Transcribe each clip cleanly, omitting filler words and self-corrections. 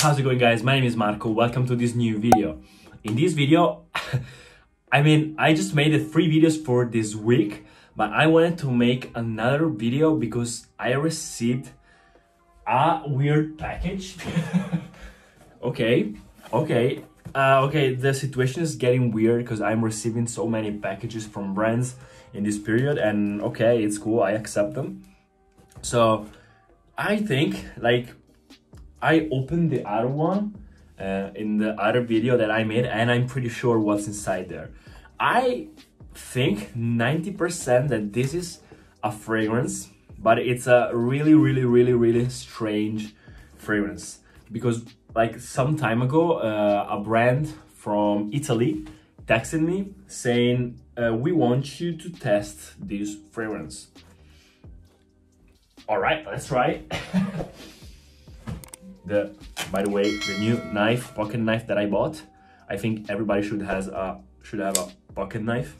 How's it going, guys? My name is Marco. Welcome to this new video. In this video, I just made the 3 videos for this week, but I wanted to make another video because I received a weird package. Okay, the situation is getting weird because I'm receiving so many packages from brands in this period, and okay, it's cool, I accept them. So I think, like, I opened the other one in the other video that I made, and I'm pretty sure what's inside there. I think 90% that this is a fragrance, but it's a really strange fragrance, because like some time ago a brand from Italy texted me saying we want you to test this fragrance. All right, let's try it. By the way, the new knife, pocket knife that I bought. I think everybody should have a pocket knife.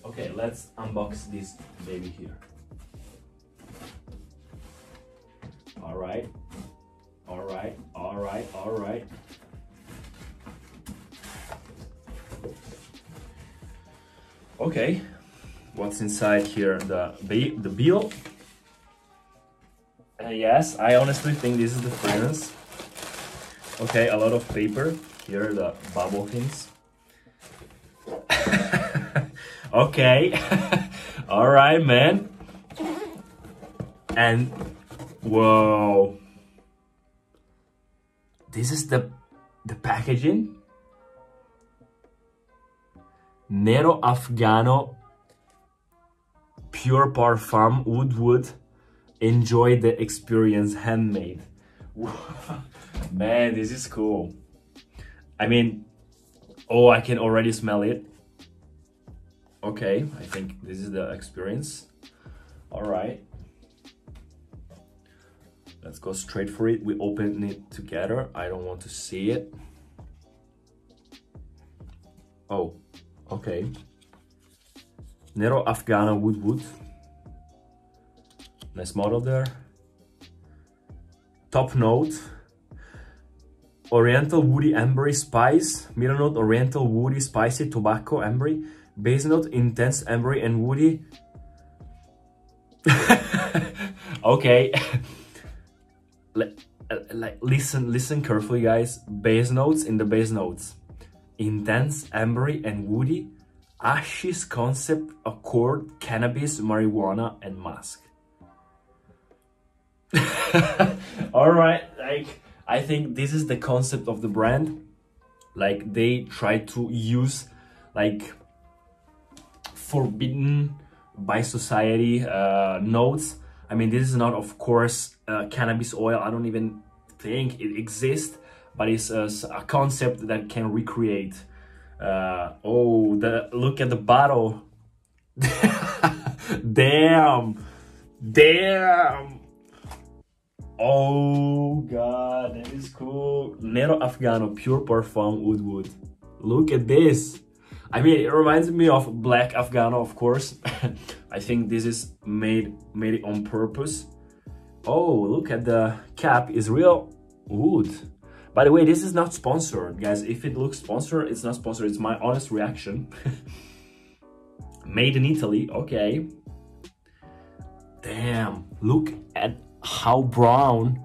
Okay, let's unbox this baby here. All right. Okay, what's inside here? The bill. Yes, I honestly think this is the fragrance. Okay, a lot of paper. Here are the bubble things. Okay. All right, man. And whoa. This is the packaging. Nero Afgano Pure Parfum Wood. Enjoy the experience, handmade. Man, this is cool. I mean, oh, I can already smell it. Okay, I think this is the experience. All right. Let's go straight for it. We open it together. I don't want to see it. Oh, okay. Nero Afgano Wood. Nice model there. Top note: Oriental woody ambery spice. Middle note: Oriental woody spicy tobacco ambery. Base note: intense ambery and woody. Okay. Listen carefully, guys. Base notes in the base notes: intense ambery and woody. Ashes concept, accord, cannabis, marijuana, and musk. All right, like, I think this is the concept of the brand. Like, they try to use like forbidden by society notes. I mean, this is not, of course, cannabis oil. I don't even think it exists, but it's a concept that can recreate. Oh, look at the bottle. Damn. Oh god, that is cool. Nero Afgano Pure Parfum Wood. Look at this. I mean, it reminds me of Black Afgano, of course. I think this is made it on purpose. Oh, look at the cap, is real wood. By the way, this is not sponsored, guys. If it looks sponsored, it's not sponsored. It's my honest reaction. Made in Italy, okay. Damn, look at how brown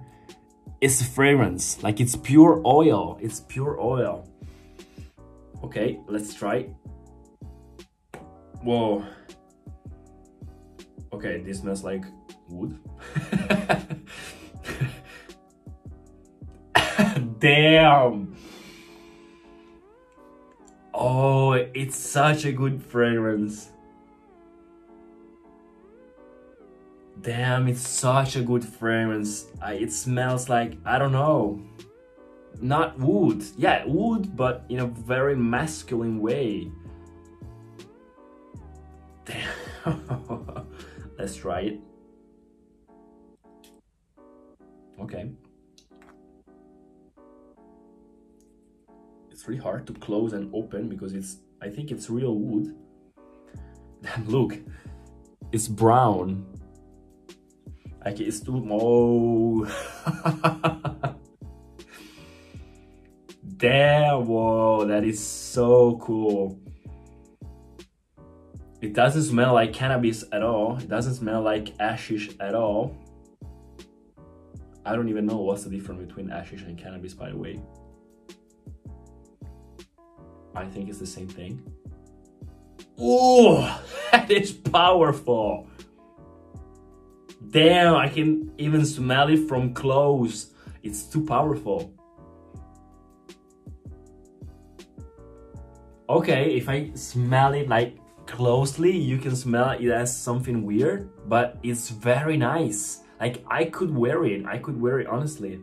is the fragrance. Like, it's pure oil. It's pure oil. Okay, let's try. Whoa. Okay, this smells like wood. Damn. Oh, it's such a good fragrance. Damn, it's such a good fragrance. It smells like, I don't know, not wood. Yeah, wood, but in a very masculine way. Damn. Let's try it. Okay. It's really hard to close and open because I think it's real wood. Look, it's brown. Like it's too, oh. Damn, whoa, that is so cool. It doesn't smell like cannabis at all. It doesn't smell like hashish at all. I don't even know what's the difference between hashish and cannabis, by the way. I think it's the same thing. Oh, that is powerful. Damn, I can even smell it from close. It's too powerful. Okay, if I smell it like closely, you can smell it as something weird, but it's very nice. Like I could wear it. I could wear it honestly.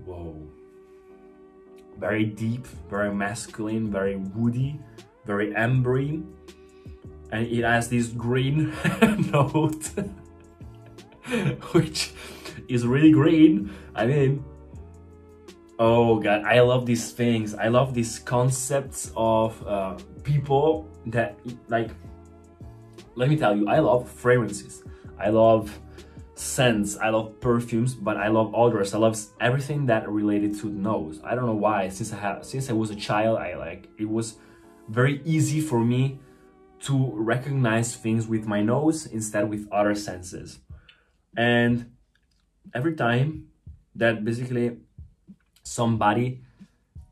Whoa. Very deep, very masculine, very woody, very ambery. And it has this green note, which is really green. I mean, oh God, I love these things. I love these concepts of people that like, let me tell you, I love fragrances. I love scents, I love perfumes, but I love odors. I love everything that related to the nose. I don't know why. Since I was a child, it was very easy for me to recognize things with my nose instead with other senses. And every time that basically somebody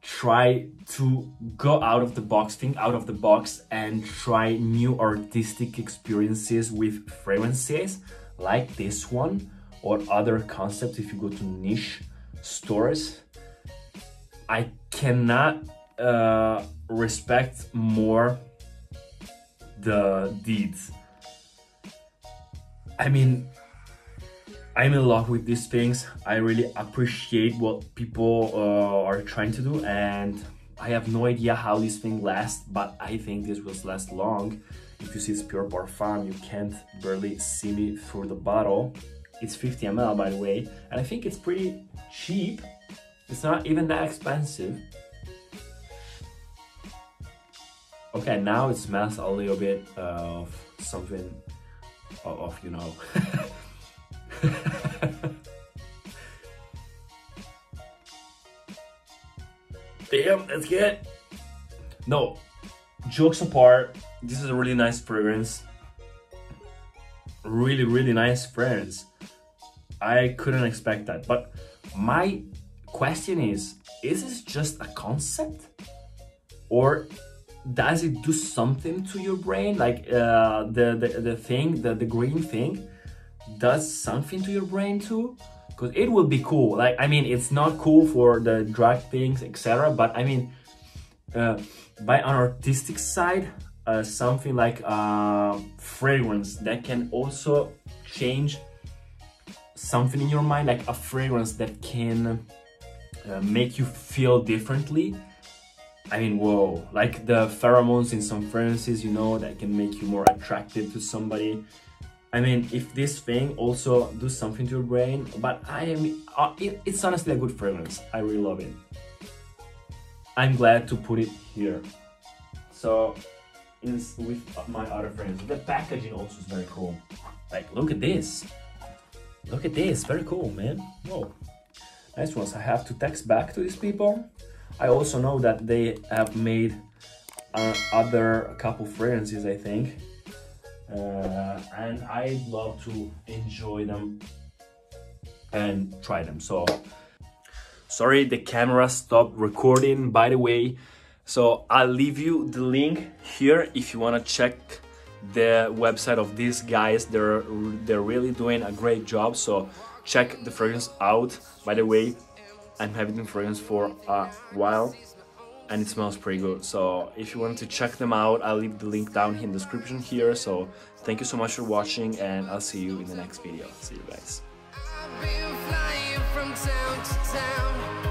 try to go out of the box, think out of the box, and try new artistic experiences with fragrances like this one or other concepts, if you go to niche stores, I cannot respect more the deeds. I mean, I'm in love with these things. I really appreciate what people are trying to do, and I have no idea how this thing lasts, but I think this will last long. If you see it's pure parfum, you can't barely see me through the bottle. It's 50 ml, by the way, and I think it's pretty cheap. It's not even that expensive. Okay, now it smells a little bit of something of you know. Damn, that's good. No, jokes apart, this is a really nice fragrance. Really nice fragrance. I couldn't expect that. But my question is this just a concept? Or does it do something to your brain? Like the green thing does something to your brain too? Because it would be cool. Like, I mean, it's not cool for the drug things, etc. But I mean, by an artistic side, something like fragrance that can also change something in your mind, like a fragrance that can make you feel differently. I mean, whoa, like the pheromones in some fragrances, you know, that can make you more attractive to somebody. I mean, if this thing also does something to your brain, but it's honestly a good fragrance. I really love it. I'm glad to put it here. So, with my other friends, the packaging also is very cool. Like, look at this. Look at this, very cool, man. Whoa, nice ones. I have to text back to these people. I also know that they have made a couple fragrances, I think. And I'd love to enjoy them and try them. So, sorry, the camera stopped recording, by the way. So I'll leave you the link here if you want to check the website of these guys. They're really doing a great job. So check the fragrance out. By the way, I'm having the fragrance for a while and it smells pretty good. So if you want to check them out, I'll leave the link down in the description here. So thank you so much for watching, and I'll see you in the next video. See you guys. I've been flying from town to town.